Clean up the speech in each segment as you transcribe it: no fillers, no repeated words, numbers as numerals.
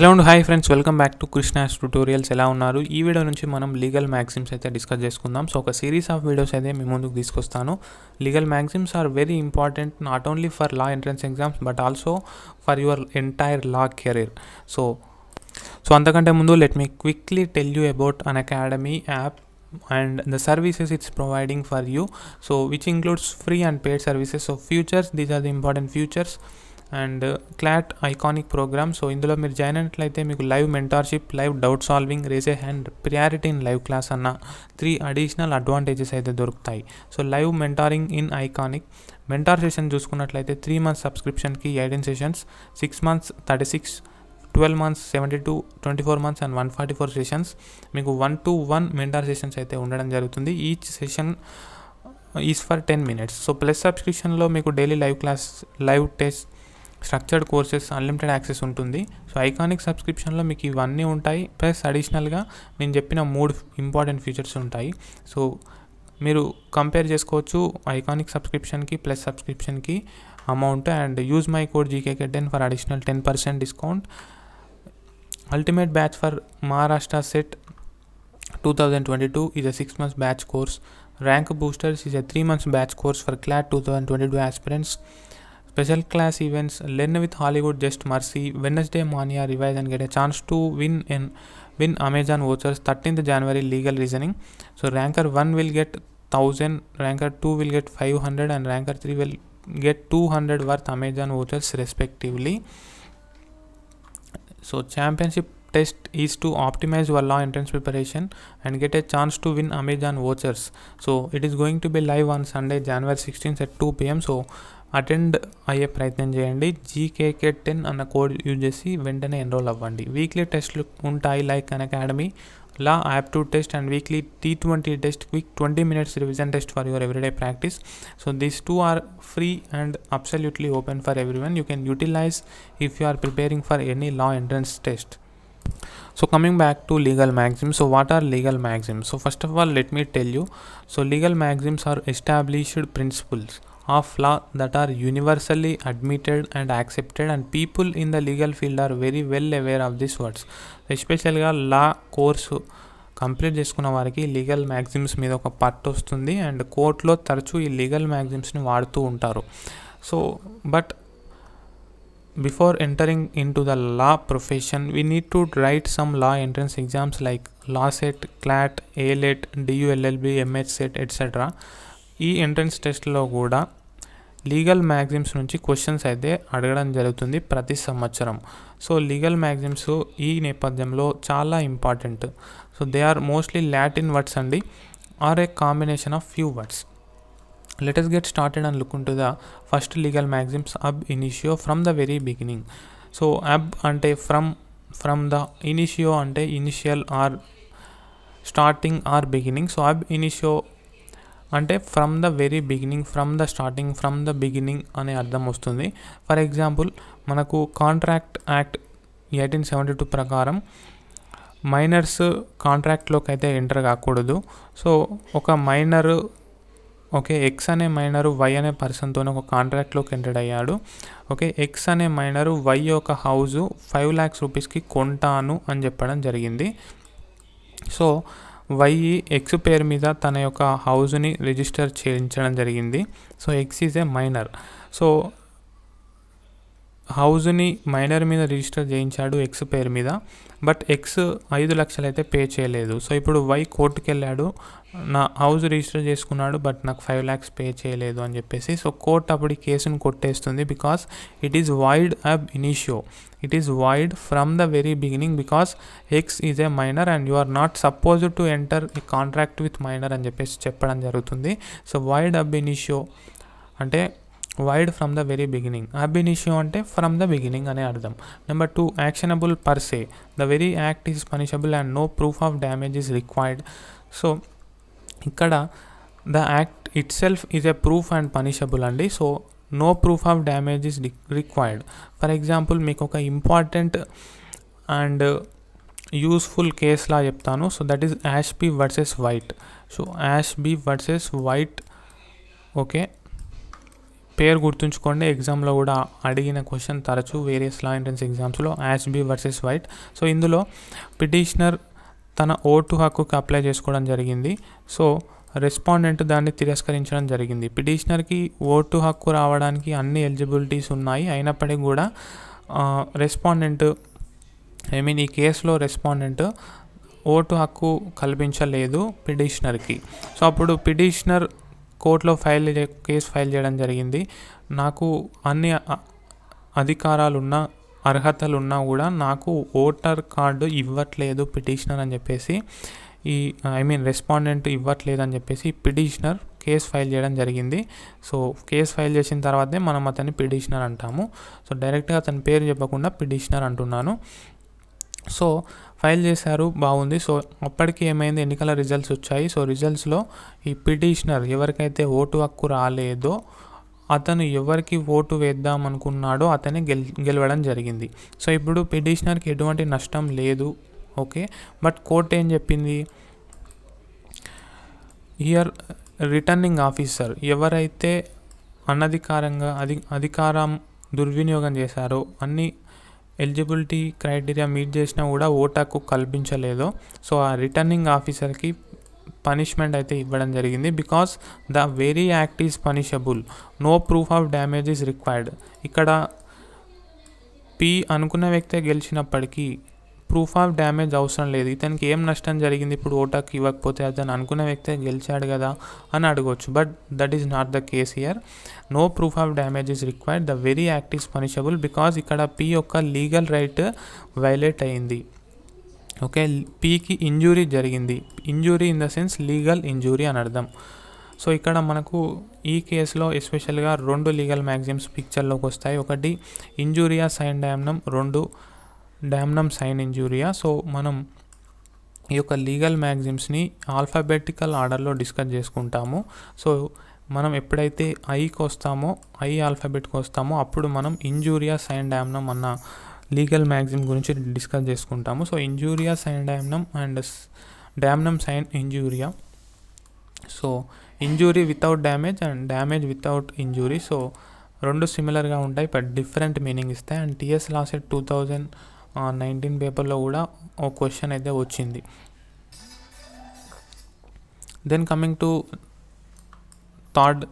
Hello and hi friends, welcome back to Krishna's tutorials. ఎలా ఉన్నారు? ఈ వీడియో నుంచి మనం లీగల్ మ్యాగ్జిమ్స్ అయితే డిస్కస్ చేసుకుందాం. సో ఒక సిరీస్ ఆఫ్ వీడియోస్ అయితే మీ ముందుకు తీసుకొస్తాను. Legal maxims are very important not only for law entrance exams but also for your entire law career. So అంతకంటే ముందు let me quickly tell you about Unacademy app and the services it's providing for you, so which includes free and paid services. So features, these are the important features. And CLAT iconic programme. So ఇందులో మీరు join అయినట్లయితే మీకు live mentorship, live doubt solving, raise hand, priority in live class అన్న 3 additional advantages అయితే దొరుకుతాయి. So live mentoring in iconic mentor session చూసుకున్నట్లయితే 3 months సబ్స్క్రిప్షన్కి 18 sessions, 6 months 36, 12 months 72, 24 months and 144 sessions. మీకు 1-to-1 మెంటార్ సెషన్స్ అయితే ఉండడం జరుగుతుంది. Each session is for 10 minutes. So plus సబ్స్క్రిప్షన్లో మీకు daily live class, live test, structured courses, unlimited access ఉంటుంది. So iconic సబ్స్క్రిప్షన్లో మీకు ఇవన్నీ ఉంటాయి, ప్లస్ అడిషనల్గా నేను చెప్పిన 3 ఇంపార్టెంట్ ఫీచర్స్ ఉంటాయి. సో మీరు కంపేర్ చేసుకోవచ్చు ఐకానిక్ సబ్స్క్రిప్షన్కి ప్లస్ సబ్స్క్రిప్షన్కి amount. And use my code GKK10 for additional 10% discount. Ultimate batch for Maharashtra CET 2022 is a 6 months batch course. Rank Boosters is a 3 months batch course for CLAT 2022 aspirants. Special class events, Learn with Hollywood, Just Mercy, Wednesday Mania, revise and get a chance to win Amazon vouchers. 13th January legal reasoning. So ranker 1 will get 1000, ranker 2 will get 500 and ranker 3 will get 200 worth Amazon vouchers respectively. So championship test is to optimize your law entrance preparation and get a chance to win Amazon vouchers. So it is going to be live on Sunday, January 16th at 2 p.m. So attend అయ్యే ప్రయత్నం చేయండి. GKK10 అన్న code use చేసి వెంటనే enrol అవ్వండి. Weekly టెస్ట్లు ఉంటాయి like an academy law aptitude test and weekly T20 test, quick 20 minutes revision test for your everyday practice. So these 2 are free and absolutely open for everyone. You can utilize if you are preparing for any law entrance test. So coming back to legal maxims. So what are legal maxims? So first of all let me tell you. So legal maxims are established principles of law that are universally admitted and accepted, and people in the legal field are very well aware of these words. ఎస్పెషల్గా law course complete చేసుకున్న వారికి legal maxims మీద ఒక పట్టు వస్తుంది and కోర్టులో తరచూ ఈ లీగల్ మ్యాగ్జిమ్స్ని వాడుతూ ఉంటారు. So but before entering in to the law profession we need to write some law entrance exams like law set, clot, ALET, DULLB, MHSET etcetera. ఈ ఎంట్రన్స్ టెస్ట్లో కూడా లీగల్ మ్యాగ్జిమ్స్ నుంచి క్వశ్చన్స్ అయితే అడగడం జరుగుతుంది ప్రతి సంవత్సరం. సో లీగల్ మ్యాగ్జిమ్స్ ఈ నేపథ్యంలో చాలా important. So they are mostly Latin words అండి, are a combination of few words. Let us get started and look into the first legal maxims, ab initio, from the very beginning. So ab ante from the initio ante initial or starting or beginning. So ab initio అంటే from the very beginning, from the starting, from the beginning అనే అర్థం వస్తుంది. For example మనకు contract act 1872 ప్రకారం miners కాంట్రాక్ట్లోకి అయితే enter కాకూడదు. So ఒక minor X అనే మైనరు వై అనే పర్సన్తో ఒక కాంట్రాక్ట్లోకి ఎంటర్ అయ్యాడు. ఎక్స్ అనే మైనరు వై యొక్క హౌజు 5 lakhs రూపీస్కి కొంటాను అని చెప్పడం జరిగింది. సో వై ఎక్స్ పేరు మీద తన యొక్క హౌస్ని రిజిస్టర్ చేయించడం జరిగింది. So X is a minor. So హౌస్ని మైనర్ మీద రిజిస్టర్ చేయించాడు ఎక్స్ పేరు మీద, బట్ ఎక్స్ 5 లక్షలు అయితే పే చేయలేదు. సో ఇప్పుడు వై కోర్టుకి వెళ్ళాడు, నా హౌస్ రిజిస్టర్ చేసుకున్నాడు బట్ నాకు 5 lakhs పే చేయలేదు అని చెప్పేసి. సో కోర్ట్ అప్పుడు ఈ కేసును కొట్టేస్తుంది because it is void ab initio. It is void from the very beginning because X is a minor and you are not supposed to enter a contract with minor అని చెప్పేసి చెప్పడం జరుగుతుంది. So void ab initio అంటే void from the very beginning. Ab initio అంటే from the beginning అనే అర్థం. Number 2, actionable per se. The very act is punishable and no proof of damage is required. So ఇక్కడ the act itself is a proof and punishable అండి. So no proof of damage is required. For example మీకు ఒక important and useful కేసులా చెప్తాను. So that is Ashby versus White. So Ashby versus White పేరు గుర్తుంచుకోండి, ఎగ్జామ్లో కూడా అడిగిన క్వశ్చన్ తరచూ వేరియస్ లా ఎంట్రన్స్ ఎగ్జామ్స్లో యాష్బీ వర్సెస్ వైట్. సో ఇందులో పిటిషనర్ తన ఓటు హక్కుకి అప్లై చేసుకోవడం జరిగింది. సో రెస్పాండెంట్ దాన్ని తిరస్కరించడం జరిగింది. పిటిషనర్కి ఓటు హక్కు రావడానికి అన్ని ఎలిజిబిలిటీస్ ఉన్నాయి, అయినప్పటికీ కూడా రెస్పాండెంట్ ఈ కేసులో రెస్పాండెంట్ ఓటు హక్కు కల్పించలేదు పిటిషనర్కి. సో అప్పుడు పిటిషనర్ కోర్టులో కేసు ఫైల్ చేయడం జరిగింది. నాకు అన్ని అధికారాలున్నా అర్హతలున్నా కూడా నాకు ఓటర్ కార్డు ఇవ్వట్లేదు పిటిషనర్ అని చెప్పేసి రెస్పాండెంట్ ఇవ్వట్లేదు అని చెప్పేసి పిటిషనర్ కేసు ఫైల్ చేయడం జరిగింది. సో కేసు ఫైల్ చేసిన తర్వాతే మనం అతన్ని పిటిషనర్ అంటాము. సో డైరెక్ట్గా అతని పేరు చెప్పకుండా పిటిషనర్ అంటున్నాను. సో ఫైల్ చేశారు, బాగుంది. సో అప్పటికి ఏమైంది, ఎన్నికల రిజల్ట్స్ వచ్చాయి. సో రిజల్ట్స్లో ఈ పిటిషనర్ ఎవరికైతే ఓటు హక్కు రాలేదో అతను ఎవరికి ఓటు వేద్దాం అనుకున్నాడో అతనే గెలవడం జరిగింది. సో ఇప్పుడు పిటిషనర్కి ఎటువంటి నష్టం లేదు, ఓకే. బట్ కోర్టు ఏం చెప్పింది, హియర్ రిటర్నింగ్ ఆఫీసర్ ఎవరైతే అనధికారంగా అధికారం దుర్వినియోగం చేశారో, అన్ని ఎలిజిబిలిటీ క్రైటీరియా మీట్ చేసినా కూడా ఓటు హక్కు కల్పించలేదో, సో ఆ రిటర్నింగ్ ఆఫీసర్కి పనిష్మెంట్ అయితే ఇవ్వడం జరిగింది. Because the very act is punishable, no proof of damage is required. ఇక్కడ పి అనుకున్న వ్యక్తే గెలిచినప్పటికీ ప్రూఫ్ ఆఫ్ డ్యామేజ్ అవసరం లేదు. ఇతనికి ఏం నష్టం జరిగింది, ఇప్పుడు ఓటు హక్కు ఇవ్వకపోతే అతను అనుకున్న వ్యక్తే గెలిచాడు కదా అని అడగవచ్చు. But that is not the case here. No proof of damage is required, the very act is punishable because ఇక్కడ పి యొక్క లీగల్ రైట్ వైలేట్ అయింది, ఓకే. పీకి ఇంజూరీ జరిగింది, injury in the sense legal injury అని అర్థం. So ఇక్కడ మనకు ఈ కేసులో ఎస్పెషల్గా 2 లీగల్ మ్యాక్సిమ్స్ పిక్చర్లోకి వస్తాయి. ఒకటి ఇంజూరియా సైన్ డామ్నం, 2 డామ్నం సైన్ ఇంజూరియా. సో మనం ఈ యొక్క లీగల్ మ్యాక్సిమ్స్ని ఆల్ఫాబెటికల్ ఆర్డర్లో డిస్కస్ చేసుకుంటాము. సో మనం ఎప్పుడైతే ఐకి వస్తామో, ఐ ఆల్ఫాబెట్కి వస్తామో అప్పుడు మనం ఇంజూరియా సైన్ డామ్నం అన్న లీగల్ మ్యాక్సిమ్ గురించి డిస్కస్ చేసుకుంటాము. So injuria sine damnum and damnum sine injuria. So injury without damage and damage without injury. So 2 సిమిలర్గా ఉంటాయి బట్ డిఫరెంట్ మీనింగ్ ఇస్తాయి. అండ్ టీఎస్ లాసెట్ 2019 పేపర్లో కూడా ఒక క్వశ్చన్ అయితే వచ్చింది. Then coming to third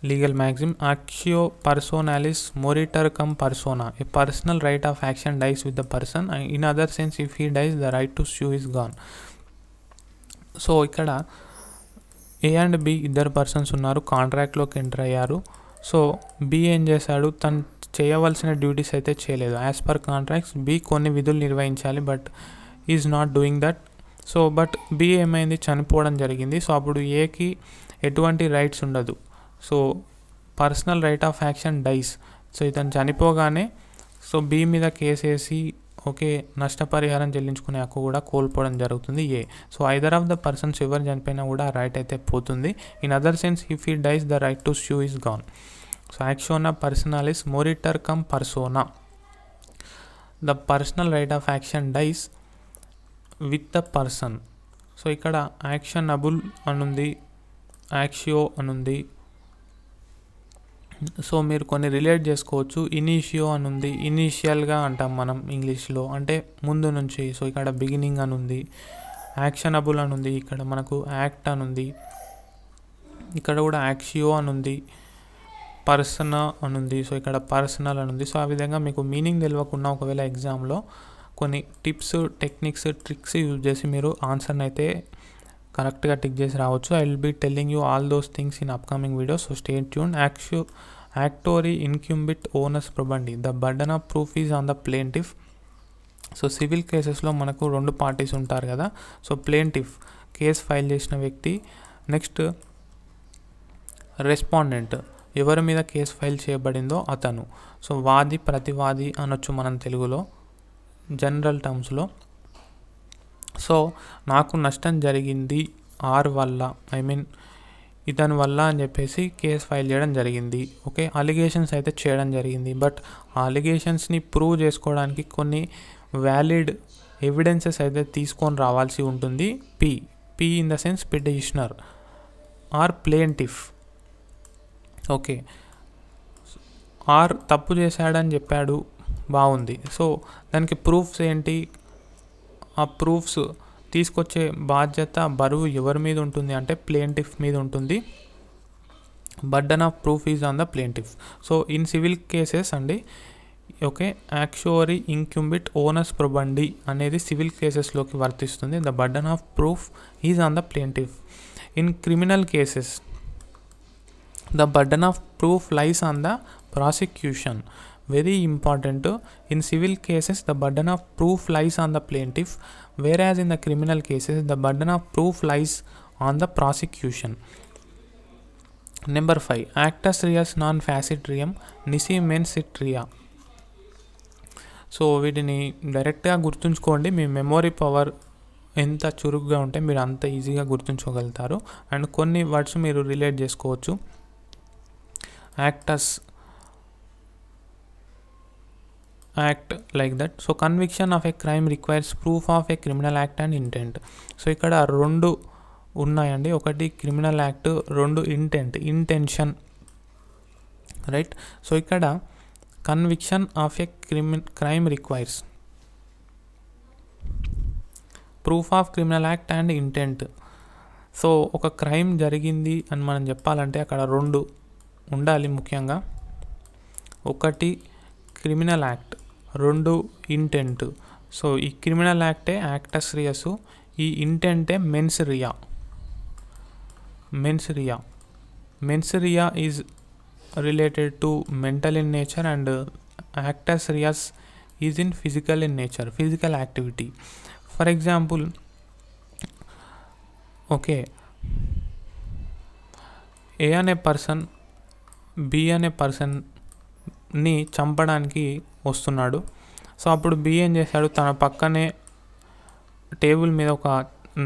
legal maxim, actio personalis moritur cum persona, a personal right of action dies with the person, in other sense if he dies the right to sue is gone. So ఇక్కడ ఏ and B ఇద్దరు persons ఉన్నారు, కాంట్రాక్ట్లోకి enter అయ్యారు. So B ఏం చేశాడు, తను చేయవలసిన duties అయితే చేయలేదు. యాజ్ పర్ కాంట్రాక్ట్స్ బి కొన్ని విధులు నిర్వహించాలి but is not doing that. So but B ఏమైంది, చనిపోవడం జరిగింది. సో అప్పుడు ఏకి ఎటువంటి రైట్స్ ఉండదు. So personal right of action dies. So ఇతను చనిపోగానే సో బి మీద కేసు వేసి ఓకే నష్టపరిహారం చెల్లించుకునే హక్కు కూడా కోల్పోవడం జరుగుతుంది A. So either of the persons ఎవరు చనిపోయినా కూడా రైట్ అయితే పోతుంది. In other sense if he dies the right to sue is gone. So యాక్షోనా personalis మోరిటర్ come persona, the personal right of action dies with the person. So ఇక్కడ actionable అనుంది, యాక్షియో అనుంది. So మీరు కొన్ని రిలేట్ చేసుకోవచ్చు. ఇనీషియో అని ఉంది, ఇనీషియల్గా అంటాం మనం ఇంగ్లీష్లో, అంటే ముందు నుంచి. సో ఇక్కడ బిగినింగ్ అని ఉంది, యాక్షనబుల్ అని ఉంది, ఇక్కడ మనకు యాక్ట్ అని ఉంది, ఇక్కడ కూడా యాక్షియో అని ఉంది, పర్సనా అని ఉంది. సో ఇక్కడ పర్సనల్ అని ఉంది. సో ఆ విధంగా మీకు మీనింగ్ తెలియకుండా ఒకవేళ ఎగ్జామ్లో కొన్ని టిప్స్, టెక్నిక్స్, ట్రిక్స్ యూజ్ చేసి మీరు ఆన్సర్ని అయితే కరెక్ట్గా టిక్ చేసి రావచ్చు. I will be telling you all those things in upcoming videos. So stay tune. Actori incumbit onus probandi, the burden of proof is on the plaintiff. So civil కేసెస్లో మనకు 2 parties ఉంటారు కదా. సో ప్లేంటిఫ్ కేసు ఫైల్ చేసిన వ్యక్తి, next respondent ఎవరి మీద case file చేయబడిందో అతను. సో వాది, ప్రతివాది అనొచ్చు మనం తెలుగులో జనరల్ టర్మ్స్లో. సో నాకు నష్టం జరిగింది ఆర్ వల్ల, ఇతని వల్ల అని చెప్పేసి కేసు ఫైల్ చేయడం జరిగింది. ఓకే, అలిగేషన్స్ అయితే చేయడం జరిగింది. బట్ ఆ అలిగేషన్స్ని ప్రూవ్ చేసుకోవడానికి కొన్ని వ్యాలిడ్ ఎవిడెన్సెస్ అయితే తీసుకొని రావాల్సి ఉంటుంది. P in the sense petitioner or plaintiff. Okay, or తప్పు చేశాడని చెప్పాడు, బాగుంది. సో దానికి ప్రూఫ్స్ ఏంటి, ఆ ప్రూఫ్స్ తీసుకొచ్చే బాధ్యత బరువు ఎవరి మీద ఉంటుంది అంటే ప్లేంటిఫ్ మీద ఉంటుంది. Burden of proof is on the plaintiff. So in civil cases అండి, ఓకే, యాక్చువరీ ఇంక్యుంబిట్ ఓనస్ ప్రొబండి అనేది సివిల్ కేసెస్లోకి వర్తిస్తుంది. The burden of proof is on the plaintiff. In criminal cases the burden of proof lies on the prosecution. Very important. In civil cases, the burden of proof lies on the plaintiff, whereas in the criminal cases, the burden of proof lies on the prosecution. Number 5. Actus reus non facit reum nisi mens sit rea. So వీటిని డైరెక్ట్గా గుర్తుంచుకోండి. మీ memory power ఎంత చురుగ్గా ఉంటే మీరు అంత ఈజీగా గుర్తుంచుకోగలుగుతారు. అండ్ కొన్ని వర్డ్స్ మీరు రిలేట్ చేసుకోవచ్చు. Actus, act like that. So conviction of a crime requires proof of a criminal act and intent. So ఇక్కడ 2 ఉన్నాయండి, ఒకటి criminal act, 2 intention, right. So ఇక్కడ conviction of a crime requires proof of criminal act and intent. So ఒక crime జరిగింది అని మనం చెప్పాలంటే అక్కడ 2 ఉండాలి ముఖ్యంగా. ఒకటి క్రిమినల్ యాక్ట్, 2 ఇంటెంట్. సో ఈ క్రిమినల్ యాక్టే యాక్టస్ రియస్, ఈ ఇంటెంటే mens rea. Mens rea is related to mental in nature and actus reus is in physical in nature, physical activity. For example, okay, A అనే person B అనే పర్సన్ని చంపడానికి వస్తున్నాడు. So అప్పుడు B ఏం చేశాడు, తన పక్కనే టేబుల్ మీద ఒక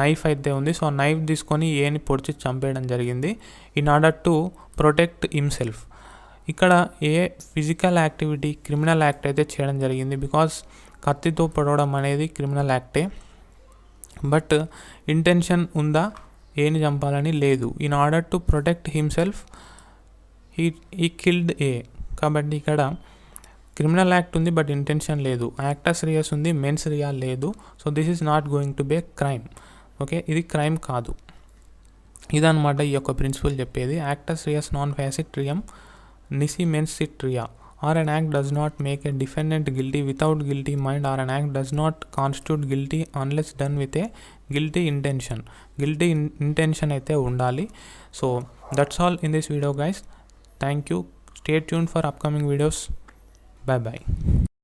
నైఫ్ అయితే ఉంది. సో ఆ నైఫ్ తీసుకొని ఏని పొడిచి చంపేయడం జరిగింది in order to protect himself. ఇక్కడ ఏ ఫిజికల్ యాక్టివిటీ క్రిమినల్ యాక్ట్ అయితే చేయడం జరిగింది, బికాస్ కత్తితో పొడవడం అనేది క్రిమినల్ యాక్టే. బట్ ఇంటెన్షన్ ఉందా ఏని చంపాలని? లేదు. In order to protect himself he killed A. కాబట్టి ఇక్కడ క్రిమినల్ యాక్ట్ ఉంది బట్ ఇంటెన్షన్ లేదు. యాక్టస్ రియస్ ఉంది, మెన్స్ రియా లేదు. So this is not going to be a crime. Okay, ఇది క్రైమ్ కాదు. ఇదన్నమాట ఈ యొక్క ప్రిన్సిపల్ చెప్పేది. Actus reus non facit reum nisi mens sit rea. Or an act does not make a defendant guilty without guilty mind or an act does not constitute guilty unless done with a guilty intention. Guilty intention అయితే ఉండాలి. So that's all in this video guys. Thank you. Stay tuned for upcoming videos. Bye bye.